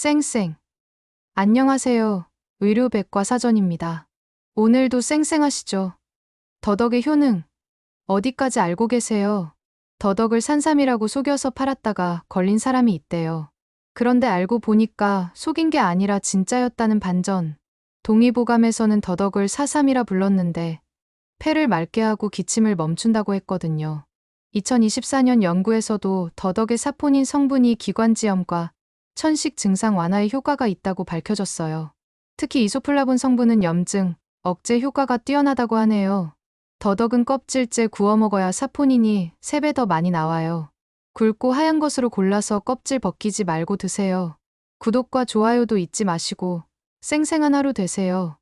쌩쌩. 안녕하세요. 의료백과사전입니다. 오늘도 쌩쌩하시죠? 더덕의 효능, 어디까지 알고 계세요? 더덕을 산삼이라고 속여서 팔았다가 걸린 사람이 있대요. 그런데 알고 보니까 속인 게 아니라 진짜였다는 반전. 동의보감에서는 더덕을 사삼이라 불렀는데 폐를 맑게 하고 기침을 멈춘다고 했거든요. 2024년 연구에서도 더덕의 사포닌 성분이 기관지염과 천식 증상 완화에 효과가 있다고 밝혀졌어요. 특히 이소플라본 성분은 염증, 억제 효과가 뛰어나다고 하네요. 더덕은 껍질째 구워 먹어야 사포닌이 3배 더 많이 나와요. 굵고 하얀 것으로 골라서 껍질 벗기지 말고 드세요. 구독과 좋아요도 잊지 마시고 쌩쌩한 하루 되세요.